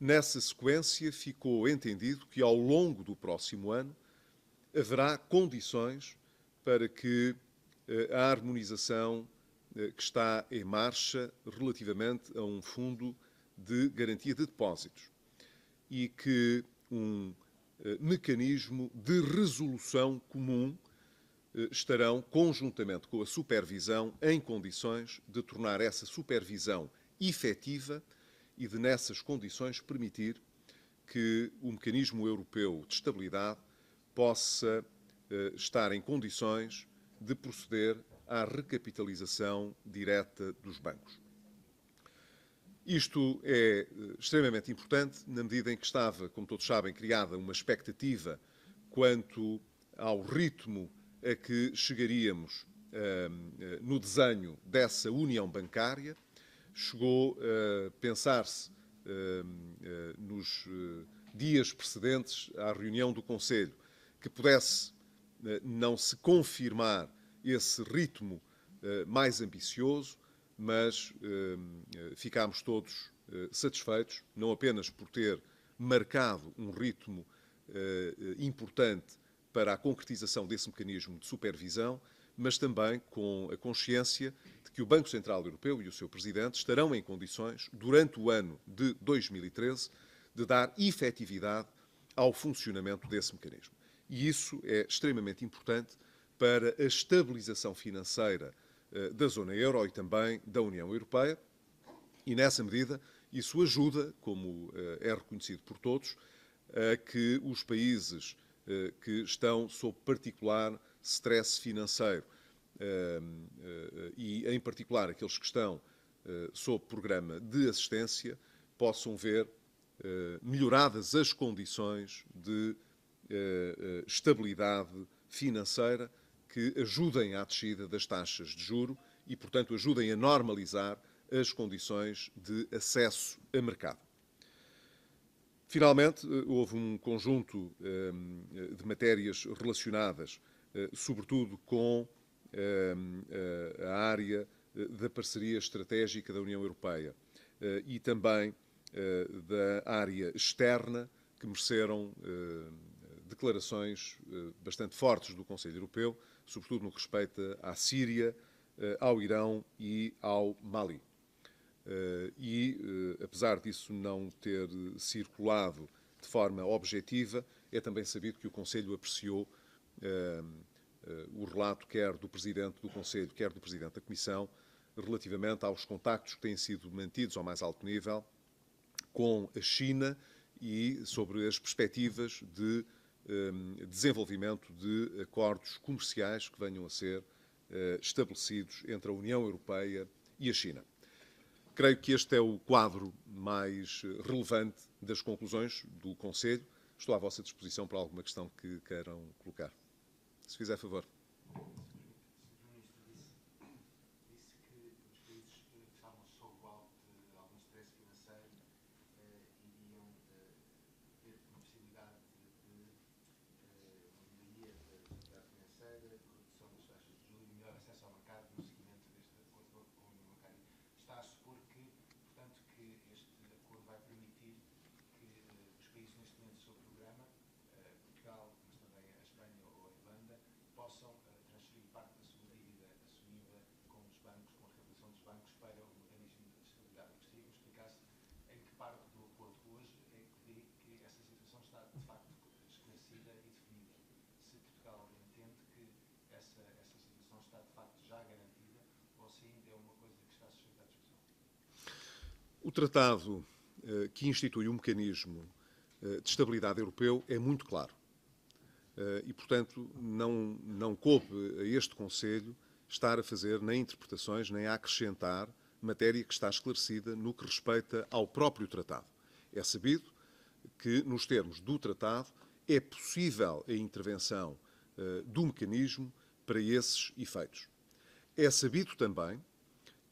Nessa sequência, ficou entendido que, ao longo do próximo ano, haverá condições para que a harmonização que está em marcha relativamente a um fundo de garantia de depósitos e que um mecanismo de resolução comum estarão, conjuntamente com a supervisão, em condições de tornar essa supervisão efetiva e de, nessas condições, permitir que o mecanismo europeu de estabilidade possa estar em condições de proceder à recapitalização direta dos bancos. Isto é extremamente importante na medida em que estava, como todos sabem, criada uma expectativa quanto ao ritmo a que chegaríamos no desenho dessa união bancária. Chegou a pensar-se nos dias precedentes à reunião do Conselho que pudesse não se confirmar esse ritmo mais ambicioso, mas ficámos todos satisfeitos, não apenas por ter marcado um ritmo importante para a concretização desse mecanismo de supervisão, mas também com a consciência de que o Banco Central Europeu e o seu Presidente estarão em condições, durante o ano de 2013, de dar efetividade ao funcionamento desse mecanismo. E isso é extremamente importante para a estabilização financeira da zona euro e também da União Europeia. E, nessa medida, isso ajuda, como é reconhecido por todos, a que os países que estão sob particular stress financeiro e, em particular, aqueles que estão sob programa de assistência, possam ver melhoradas as condições de estabilidade financeira que ajudem à descida das taxas de juro e, portanto, ajudem a normalizar as condições de acesso a mercado. Finalmente, houve um conjunto de matérias relacionadas, sobretudo com a área da parceria estratégica da União Europeia e também da área externa, que mereceram declarações bastante fortes do Conselho Europeu, sobretudo no que respeita à Síria, ao Irão e ao Mali. Apesar disso não ter circulado de forma objetiva, é também sabido que o Conselho apreciou o relato quer do Presidente do Conselho, quer do Presidente da Comissão, relativamente aos contactos que têm sido mantidos ao mais alto nível com a China e sobre as perspectivas de desenvolvimento de acordos comerciais que venham a ser estabelecidos entre a União Europeia e a China. Creio que este é o quadro mais relevante das conclusões do Conselho. Estou à vossa disposição para alguma questão que queiram colocar. Se fizer favor. O tratado que institui um mecanismo de estabilidade europeu é muito claro. E, portanto, não coube a este Conselho estar a fazer nem interpretações, nem a acrescentar matéria que está esclarecida no que respeita ao próprio tratado. É sabido que, nos termos do tratado, é possível a intervenção do mecanismo para esses efeitos. É sabido também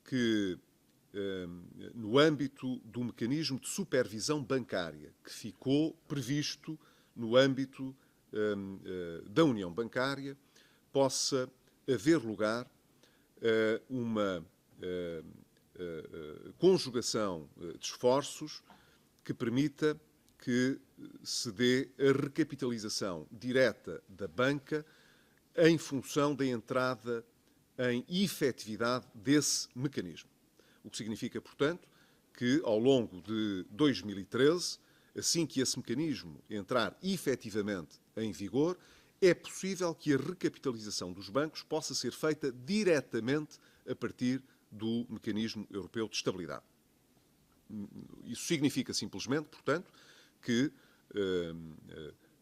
que, no âmbito do mecanismo de supervisão bancária que ficou previsto no âmbito da União Bancária, possa haver lugar a uma conjugação de esforços que permita que se dê a recapitalização direta da banca em função da entrada em efetividade desse mecanismo. O que significa, portanto, que ao longo de 2013, assim que esse mecanismo entrar efetivamente em vigor, é possível que a recapitalização dos bancos possa ser feita diretamente a partir do Mecanismo Europeu de Estabilidade. Isso significa simplesmente, portanto, que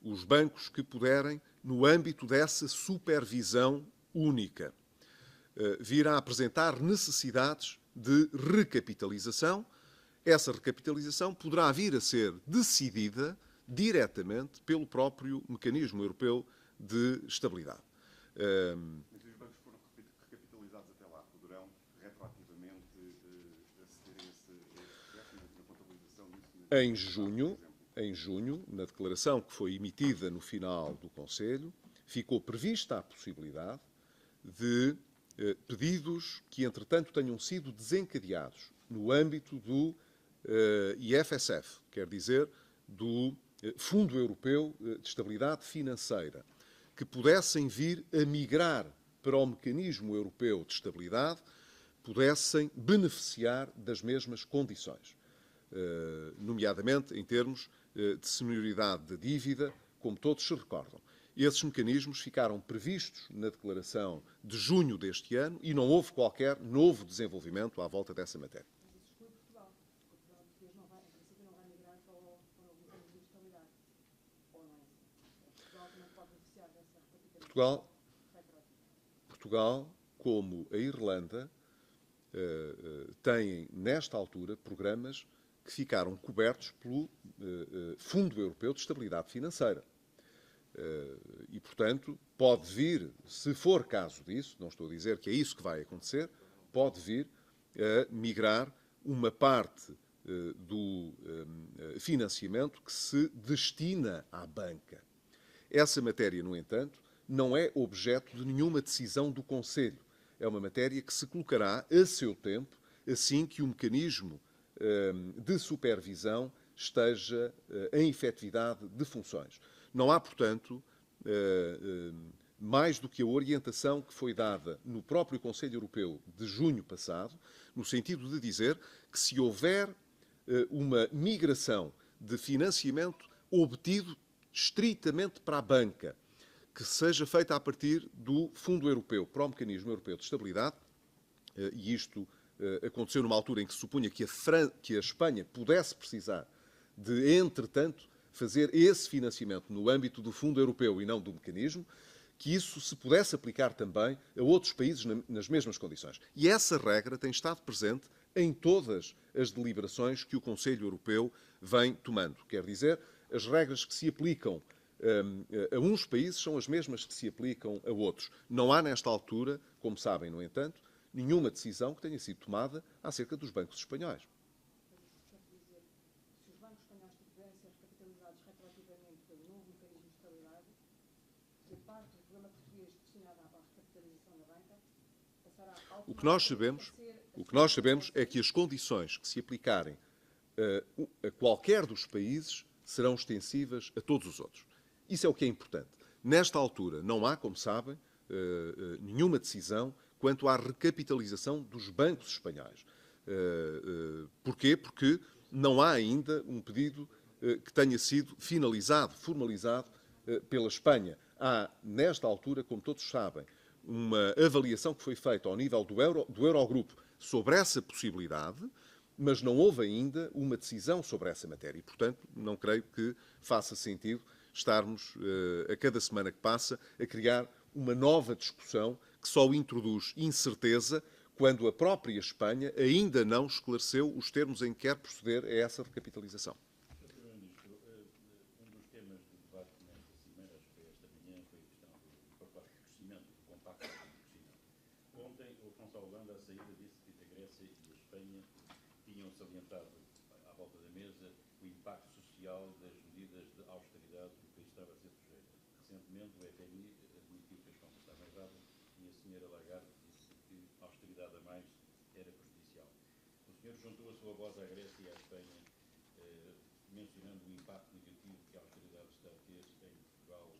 os bancos que puderem, no âmbito dessa supervisão única, vir a apresentar necessidades de recapitalização, essa recapitalização poderá vir a ser decidida diretamente pelo próprio Mecanismo Europeu de Estabilidade. Mas os bancos foram recapitalizados até lá, poderão retroativamente aceder a esse processo na contabilização disso? Em junho, na declaração que foi emitida no final do Conselho, ficou prevista a possibilidade de pedidos que, entretanto, tenham sido desencadeados no âmbito do IFSF, quer dizer, do Fundo Europeu de Estabilidade Financeira, que pudessem vir a migrar para o Mecanismo Europeu de Estabilidade, pudessem beneficiar das mesmas condições, nomeadamente em termos de senioridade da dívida, como todos se recordam. Esses mecanismos ficaram previstos na declaração de junho deste ano e não houve qualquer novo desenvolvimento à volta dessa matéria. Mas isso exclui Portugal. Portugal português não vai, em princípio, não vai migrar para o mecanismo de estabilidade. Ou não é assim? Portugal também pode beneficiar dessa recapitalização retroativa. Portugal, como a Irlanda, têm, nesta altura, programas que ficaram cobertos pelo Fundo Europeu de Estabilidade Financeira. E, portanto, pode vir, se for caso disso, não estou a dizer que é isso que vai acontecer, pode vir a migrar uma parte do financiamento que se destina à banca. Essa matéria, no entanto, não é objeto de nenhuma decisão do Conselho. É uma matéria que se colocará a seu tempo, assim que o mecanismo de supervisão esteja em efetividade de funções. Não há, portanto, mais do que a orientação que foi dada no próprio Conselho Europeu de junho passado, no sentido de dizer que se houver uma migração de financiamento obtido estritamente para a banca, que seja feita a partir do Fundo Europeu para o Mecanismo Europeu de Estabilidade, e isto aconteceu numa altura em que se supunha que a Espanha pudesse precisar de, entretanto, fazer esse financiamento no âmbito do Fundo Europeu e não do mecanismo, que isso se pudesse aplicar também a outros países nas mesmas condições. E essa regra tem estado presente em todas as deliberações que o Conselho Europeu vem tomando. Quer dizer, as regras que se aplicam a uns países são as mesmas que se aplicam a outros. Não há, nesta altura, como sabem, no entanto, nenhuma decisão que tenha sido tomada acerca dos bancos espanhóis. Mas isso quer dizer, se os bancos espanhóis puderem ser recapitalizados retroativamente pelo novo mecanismo de estabilidade, que parte do programa português destinado à recapitalização da banca passará automaticamente O que nós sabemos é que as condições que se aplicarem a qualquer dos países serão extensivas a todos os outros. Isso é o que é importante. Nesta altura, não há, como sabem, nenhuma decisão quanto à recapitalização dos bancos espanhóis. Porquê? Porque não há ainda um pedido que tenha sido finalizado, formalizado pela Espanha. Há, nesta altura, como todos sabem, uma avaliação que foi feita ao nível do Eurogrupo sobre essa possibilidade, mas não houve ainda uma decisão sobre essa matéria. E, portanto, não creio que faça sentido estarmos, a cada semana que passa, a criar uma nova discussão que só introduz incerteza quando a própria Espanha ainda não esclareceu os termos em que quer proceder a essa recapitalização. Sr. Primeiro-Ministro, um dos temas do debate nesta cimeira, acho que foi esta manhã, foi a questão do pacote de crescimento, do compacto de crescimento. Ontem, o Afonso Hollande, à saída, disse que a Grécia e a Espanha tinham salientado à volta da mesa o impacto social das medidas de austeridade que o país estava a ser sujeito. Recentemente, o FMI admitiu que as contas estavam erradas e a senhora Lagarde disse que a austeridade a mais era prejudicial. O senhor juntou a sua voz à Grécia e à Espanha questionando o impacto negativo que a austeridade está a ter em Portugal,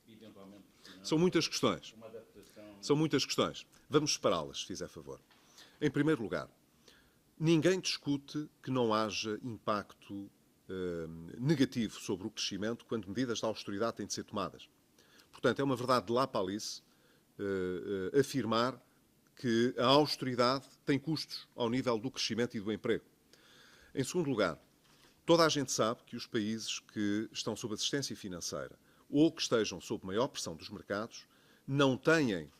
eventualmente questionando São muitas questões. uma adaptação. São muitas questões. Vamos separá-las, se fizer favor. Em primeiro lugar, ninguém discute que não haja impacto negativo sobre o crescimento quando medidas de austeridade têm de ser tomadas. Portanto, é uma verdade de lá para Alice afirmar que a austeridade tem custos ao nível do crescimento e do emprego. Em segundo lugar, toda a gente sabe que os países que estão sob assistência financeira ou que estejam sob maior pressão dos mercados não têm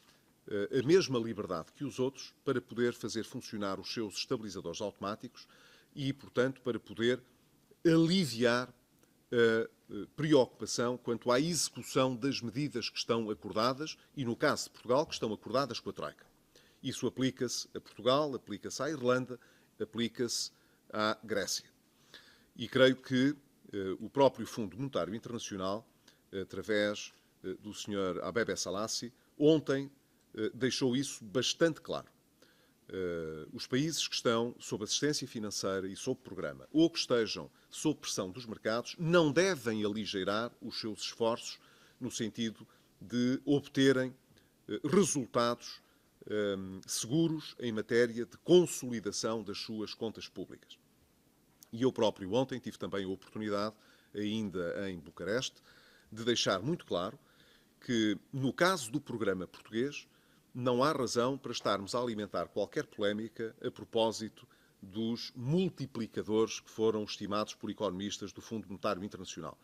a mesma liberdade que os outros para poder fazer funcionar os seus estabilizadores automáticos e, portanto, para poder aliviar a preocupação quanto à execução das medidas que estão acordadas e, no caso de Portugal, que estão acordadas com a Troika. Isso aplica-se a Portugal, aplica-se à Irlanda, aplica-se à Grécia. E creio que o próprio Fundo Monetário Internacional, através do Sr. Abebe Selassie, ontem deixou isso bastante claro. Os países que estão sob assistência financeira e sob programa ou que estejam sob pressão dos mercados não devem aligeirar os seus esforços no sentido de obterem resultados seguros em matéria de consolidação das suas contas públicas. E eu próprio ontem tive também a oportunidade, ainda em Bucareste, de deixar muito claro que, no caso do programa português, não há razão para estarmos a alimentar qualquer polémica a propósito dos multiplicadores que foram estimados por economistas do Fundo Monetário Internacional.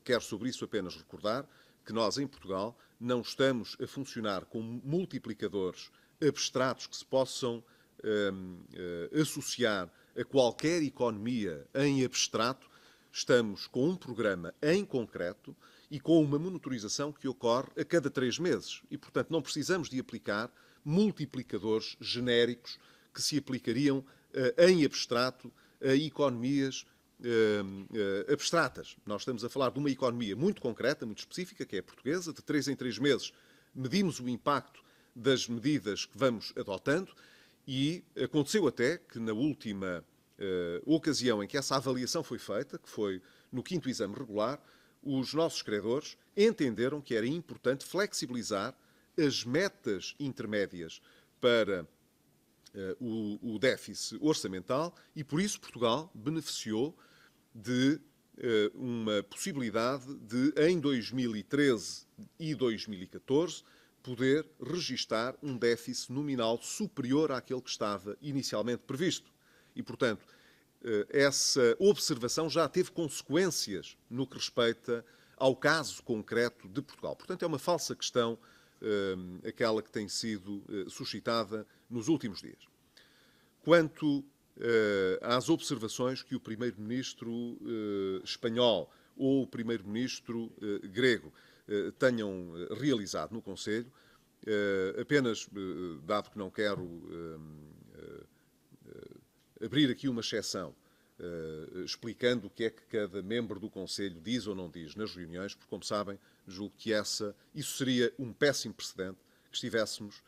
Quero sobre isso apenas recordar que nós, em Portugal, não estamos a funcionar com multiplicadores abstratos que se possam associar a qualquer economia em abstrato. Estamos com um programa em concreto e com uma monitorização que ocorre a cada 3 meses. E, portanto, não precisamos de aplicar multiplicadores genéricos que se aplicariam em abstrato a economias abstratas. Nós estamos a falar de uma economia muito concreta, muito específica, que é a portuguesa. De 3 em 3 meses medimos o impacto das medidas que vamos adotando e aconteceu até que na última ocasião em que essa avaliação foi feita, que foi no 5º exame regular, os nossos credores entenderam que era importante flexibilizar as metas intermédias para o déficit orçamental e, por isso, Portugal beneficiou de uma possibilidade de, em 2013 e 2014, poder registar um déficit nominal superior àquele que estava inicialmente previsto. E, portanto, essa observação já teve consequências no que respeita ao caso concreto de Portugal. Portanto, é uma falsa questão aquela que tem sido suscitada nos últimos dias. Quanto às observações que o primeiro-ministro espanhol ou o primeiro-ministro grego tenham realizado no Conselho, apenas, dado que não quero abrir aqui uma exceção, explicando o que é que cada membro do Conselho diz ou não diz nas reuniões, porque, como sabem, julgo que isso seria um péssimo precedente que estivéssemos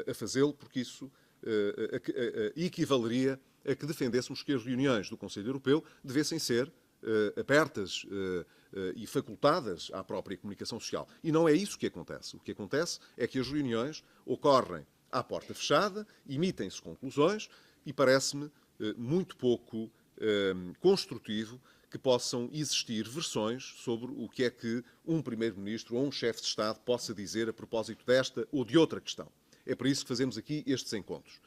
a fazê-lo, porque isso equivaleria a que defendêssemos que as reuniões do Conselho Europeu devessem ser abertas e facultadas à própria comunicação social. E não é isso que acontece. O que acontece é que as reuniões ocorrem à porta fechada, emitem-se conclusões e parece-me muito pouco construtivo que possam existir versões sobre o que é que um primeiro-ministro ou um chefe de Estado possa dizer a propósito desta ou de outra questão. É por isso que fazemos aqui estes encontros.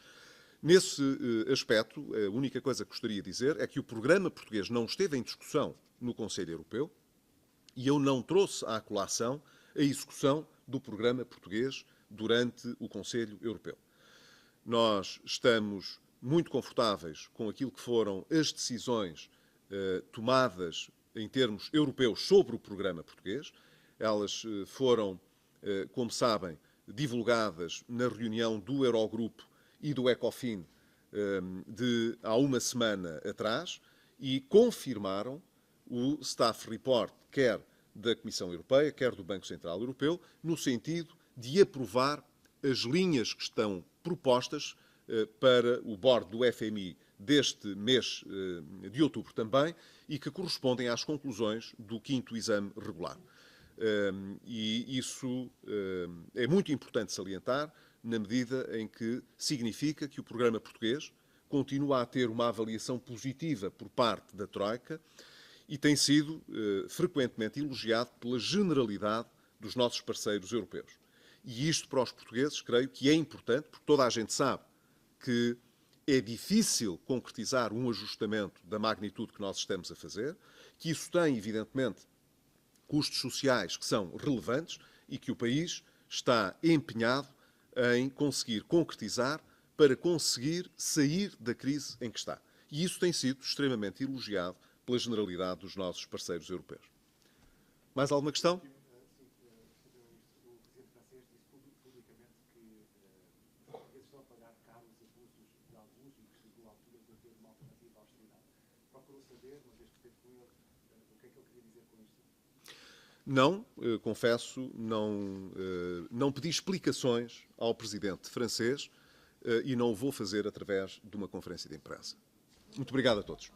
Nesse aspecto, a única coisa que gostaria de dizer é que o programa português não esteve em discussão no Conselho Europeu e eu não trouxe à colação a execução do programa português durante o Conselho Europeu. Nós estamos muito confortáveis com aquilo que foram as decisões tomadas em termos europeus sobre o programa português. Elas foram, como sabem, divulgadas na reunião do Eurogrupo e do Ecofin há uma semana atrás e confirmaram o Staff Report, quer da Comissão Europeia, quer do Banco Central Europeu, no sentido de aprovar as linhas que estão propostas para o board do FMI deste mês de outubro também, e que correspondem às conclusões do 5º exame regular. E isso é muito importante salientar, na medida em que significa que o programa português continua a ter uma avaliação positiva por parte da Troika e tem sido frequentemente elogiado pela generalidade dos nossos parceiros europeus. E isto para os portugueses, creio que é importante, porque toda a gente sabe que é difícil concretizar um ajustamento da magnitude que nós estamos a fazer, que isso tem, evidentemente, custos sociais que são relevantes e que o país está empenhado em conseguir concretizar para conseguir sair da crise em que está. E isso tem sido extremamente elogiado pela generalidade dos nossos parceiros europeus. Mais alguma questão? Não, confesso, não pedi explicações ao presidente francês e não o vou fazer através de uma conferência de imprensa. Muito obrigado a todos.